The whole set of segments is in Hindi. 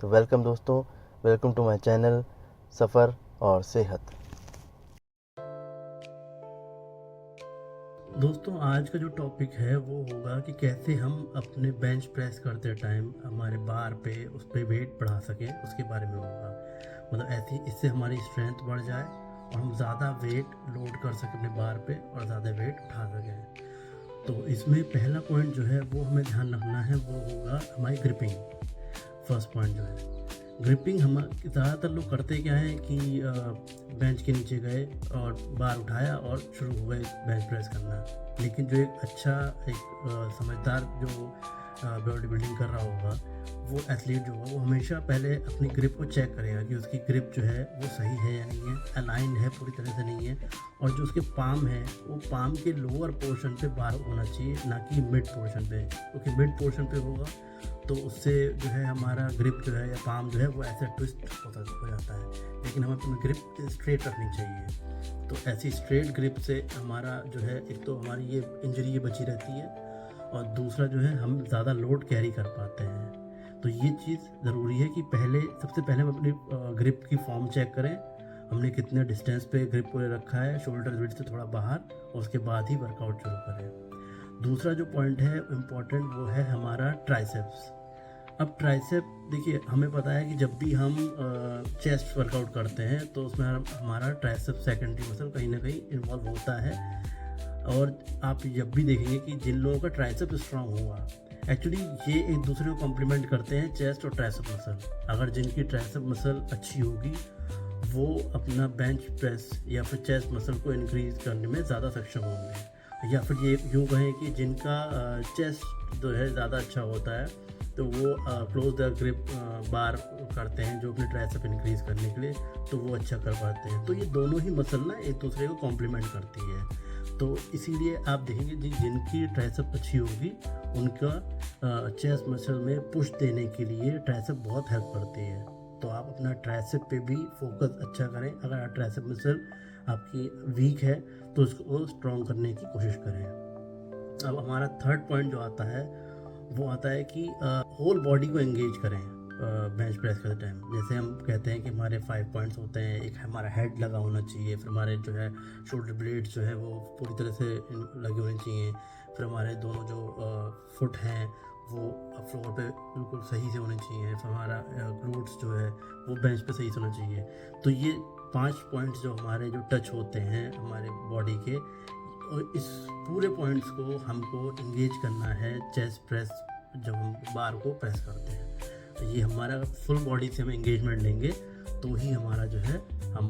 तो वेलकम दोस्तों, वेलकम टू माय चैनल सफ़र और सेहत। दोस्तों आज का जो टॉपिक है वो होगा कि कैसे हम अपने बेंच प्रेस करते टाइम हमारे बार पे उस पर वेट बढ़ा सकें, उसके बारे में होगा। मतलब ऐसी इससे हमारी स्ट्रेंथ बढ़ जाए और हम ज़्यादा वेट लोड कर सकें अपने बार पे और ज़्यादा वेट उठा सकें। तो इसमें पहला पॉइंट जो है वो हमें ध्यान रखना है, वो होगा हमारी ग्रिपिंग। फर्स्ट पॉइंट जो है ग्रिपिंग, हम ज़्यादातर लोग करते क्या है कि बेंच के नीचे गए और बार उठाया और शुरू हो गए बेंच प्रेस करना। लेकिन जो एक अच्छा समझदार जो बॉडी बिल्डिंग कर रहा होगा, वो एथलीट जो होगा वो हमेशा पहले अपनी ग्रिप को चेक करेगा कि उसकी ग्रिप जो है वो सही है या नहीं है, अलाइन है, पूरी तरह से नहीं है। और जो उसके पाम है वो पाम के लोअर पोर्शन पे बार होना चाहिए, ना कि मिड पोर्शन पे, क्योंकि मिड पोर्शन पे होगा तो उससे जो है हमारा ग्रिप जो है या पाम जो है वो ऐसे ट्विस्ट हो जाता है। लेकिन हमें अपनी ग्रिप स्ट्रेट रखनी चाहिए। तो ऐसी स्ट्रेट ग्रिप से हमारा जो है एक तो हमारी ये इंजरी ये बची रहती है, और दूसरा जो है हम ज़्यादा लोड कैरी कर पाते हैं। तो ये चीज़ ज़रूरी है कि सबसे पहले हम अपनी ग्रिप की फॉर्म चेक करें, हमने कितने डिस्टेंस पे ग्रिप को रखा है शोल्डर विड्थ से थोड़ा बाहर, और उसके बाद ही वर्कआउट शुरू करें। दूसरा जो पॉइंट है इम्पॉर्टेंट, वो है हमारा ट्राइसेप्स। अब ट्राइसेप देखिए, हमें पता है कि जब भी हम चेस्ट वर्कआउट करते हैं तो उसमें हमारा ट्राइसेप सेकेंडरी मसल कहीं ना कहीं इन्वॉल्व होता है। और आप जब भी देखेंगे कि जिन लोगों का ट्राइसेप स्ट्रांग होगा, एक्चुअली ये एक दूसरे को कॉम्प्लीमेंट करते हैं, चेस्ट और ट्राइसेप मसल। अगर जिनकी ट्राइसेप मसल अच्छी होगी वो अपना बेंच प्रेस या फिर चेस्ट मसल को इंक्रीज करने में ज़्यादा सक्षम होंगे। या फिर ये यूँ कहें कि जिनका चेस्ट जो है ज़्यादा अच्छा होता है तो वो क्लोज द ग्रिप बार करते हैं जो अपने ट्राइसेप इंक्रीज करने के लिए, तो वो अच्छा कर पाते हैं। तो ये दोनों ही मसल ना एक दूसरे को कॉम्प्लीमेंट करती है। तो इसीलिए आप देखेंगे जिनकी ट्राइसेप अच्छी होगी उनका चेस्ट मसल में पुश देने के लिए ट्राइसेप बहुत हेल्प करती है। तो आप अपना ट्राइसेप पे भी फोकस अच्छा करें। अगर ट्राइसेप मसल आपकी वीक है तो उसको स्ट्रॉन्ग करने की कोशिश करें। अब हमारा थर्ड पॉइंट जो आता है वो आता है कि होल बॉडी को एंगेज करें बेंच प्रेस करते टाइम। जैसे हम कहते हैं कि हमारे 5 पॉइंट्स होते हैं, एक हमारा हेड लगा होना चाहिए, फिर हमारे जो है शोल्डर ब्लेड्स जो है वो पूरी तरह से लगे होने चाहिए, फिर हमारे दोनों जो फुट हैं वो फ्लोर पे बिल्कुल सही से होने चाहिए, फिर हमारा ग्लूट्स जो है वो बेंच पे सही से होना चाहिए। तो ये 5 पॉइंट्स जो हमारे जो टच होते हैं हमारे बॉडी के, और इस पूरे पॉइंट्स को हमको इंगेज करना है चेस्ट प्रेस जब हम बार को प्रेस करते हैं। तो ये हमारा फुल बॉडी से हम इंगेजमेंट लेंगे तो ही हमारा जो है हम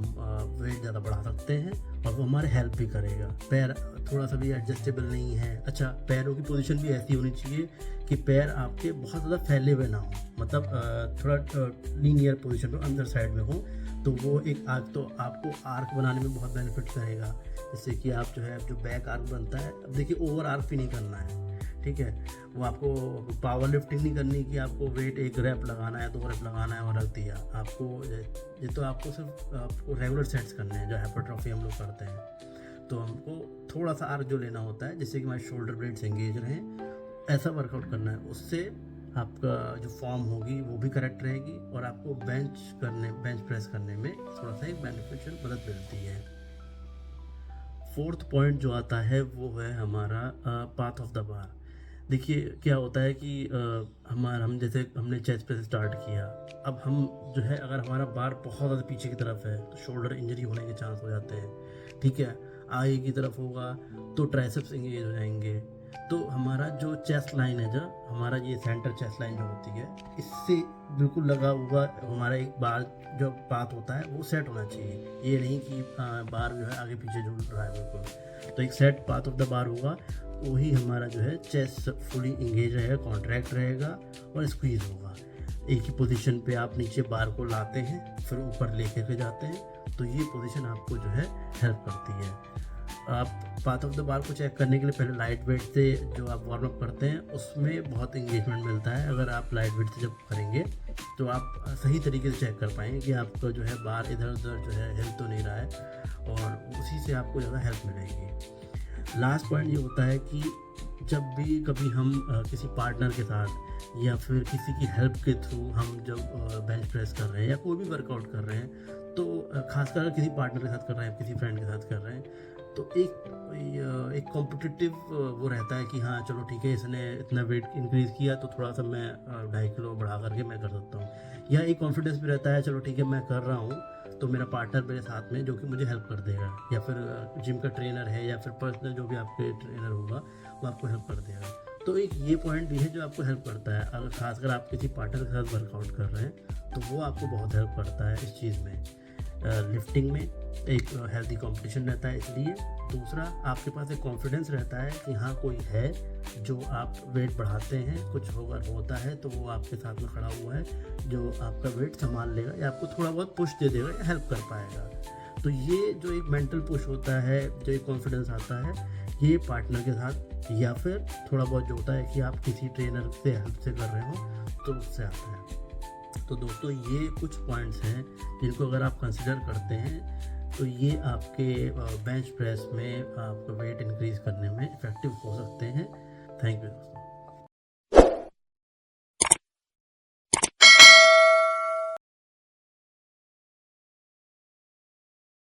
वेट ज़्यादा बढ़ा सकते हैं, और वो हमारे हेल्प भी करेगा। पैर थोड़ा सा भी एडजस्टेबल नहीं है, अच्छा पैरों की पोजीशन भी ऐसी होनी चाहिए कि पैर आपके बहुत ज़्यादा फैले हुए ना हो, मतलब थोड़ा लीनियर पोजीशन में अंदर साइड में हो। तो वो एक तो आपको आर्क बनाने में बहुत बेनिफिट करेगा। जैसे कि आप जो है जो बैक आर्क बनता है, अब देखिए ओवर आर्क भी नहीं करना है, ठीक है। वो आपको पावर लिफ्टिंग नहीं करनी कि आपको वेट 1 रैप लगाना है, 2 रैप लगाना है और रख दिया। आपको ये तो आपको सिर्फ आपको रेगुलर सेट्स करने हैं जो हाइपरट्रॉफी हम लोग करते हैं। तो हमको थोड़ा सा आर्क जो लेना होता है जिससे कि हमारे शोल्डर ब्लेड्स एंगेज रहें, ऐसा वर्कआउट करना है। उससे आपका जो फॉर्म होगी वो भी करेक्ट रहेगी और आपको बेंच प्रेस करने में थोड़ा सा एक बेनिफिशियल मदद मिलती है। फोर्थ पॉइंट जो आता है वो है हमारा पाथ ऑफ द बार। देखिए क्या होता है कि हम जैसे हमने चेस्ट पे स्टार्ट किया, अब हम जो है अगर हमारा बार बहुत ज़्यादा पीछे की तरफ है तो शोल्डर इंजरी होने के चांस हो जाते हैं, ठीक है। आगे की तरफ होगा तो ट्राइसेप्स एंगेज हो जाएंगे। तो हमारा जो चेस्ट लाइन है, जो हमारा ये सेंटर चेस्ट लाइन जो होती है, इससे बिल्कुल लगा हुआ हमारा एक बार जो पाथ होता है वो सेट होना चाहिए। ये नहीं कि बार जो है आगे पीछे झूल रहा है बिल्कुल। तो एक set path of the bar होगा, वही हमारा जो है चेस्ट फुली इंगेज रहेगा, कॉन्ट्रैक्ट रहेगा और स्क्वीज होगा। एक ही पोजीशन पे आप नीचे बार को लाते हैं फिर ऊपर लेकर के जाते हैं, तो ये पोजीशन आपको जो है हेल्प करती है। आप पाथ ऑफ द बार को चेक करने के लिए पहले लाइट वेट से जो आप वार्म अप करते हैं उसमें बहुत इंगेजमेंट मिलता है। अगर आप लाइट वेट से जब करेंगे तो आप सही तरीके से चेक कर पाएंगे कि आपका जो है बार इधर उधर जो है हिल तो नहीं रहा है, और उसी से आपको ज़्यादा हेल्प मिलेगी। लास्ट पॉइंट ये होता है कि जब भी कभी हम किसी पार्टनर के साथ या फिर किसी की हेल्प के थ्रू हम जब बेंच प्रेस कर रहे हैं या कोई भी वर्कआउट कर रहे हैं, तो खासकर अगर किसी पार्टनर के साथ कर रहे हैं, किसी फ्रेंड के साथ कर रहे हैं, तो एक कॉम्पिटिटिव वो रहता है कि हाँ चलो ठीक है, इसने इतना वेट इंक्रीज़ किया तो थोड़ा सा मैं 2.5 किलो बढ़ा करके मैं कर सकता हूँ। या एक कॉन्फिडेंस भी रहता है, चलो ठीक है मैं कर रहा हूँ तो मेरा पार्टनर मेरे साथ में जो कि मुझे हेल्प कर देगा, या फिर जिम का ट्रेनर है या फिर पर्सनल जो भी आपके ट्रेनर होगा वो आपको हेल्प कर देगा। तो एक ये पॉइंट भी है जो आपको हेल्प करता है, अगर खासकर आप किसी पार्टनर के साथ वर्कआउट कर रहे हैं तो वो आपको बहुत हेल्प करता है इस चीज़ में। लिफ्टिंग में एक हेल्दी कंपटीशन रहता है इसलिए। दूसरा, आपके पास एक कॉन्फिडेंस रहता है कि हाँ कोई है जो आप वेट बढ़ाते हैं, कुछ होता है तो वो आपके साथ में खड़ा हुआ है जो आपका वेट संभाल लेगा या आपको थोड़ा बहुत पुश दे देगा या हेल्प कर पाएगा। तो ये जो एक मेंटल पुश होता है, जो एक कॉन्फिडेंस आता है, ये पार्टनर के साथ या फिर थोड़ा बहुत जो होता है कि आप किसी ट्रेनर से हेल्प से कर रहे हो तो उससे आता है। तो दोस्तों ये कुछ पॉइंट्स हैं जिनको अगर आप कंसिडर करते हैं तो ये आपके बेंच प्रेस में आपका वेट इंक्रीज़ करने में इफ़ेक्टिव हो सकते हैं।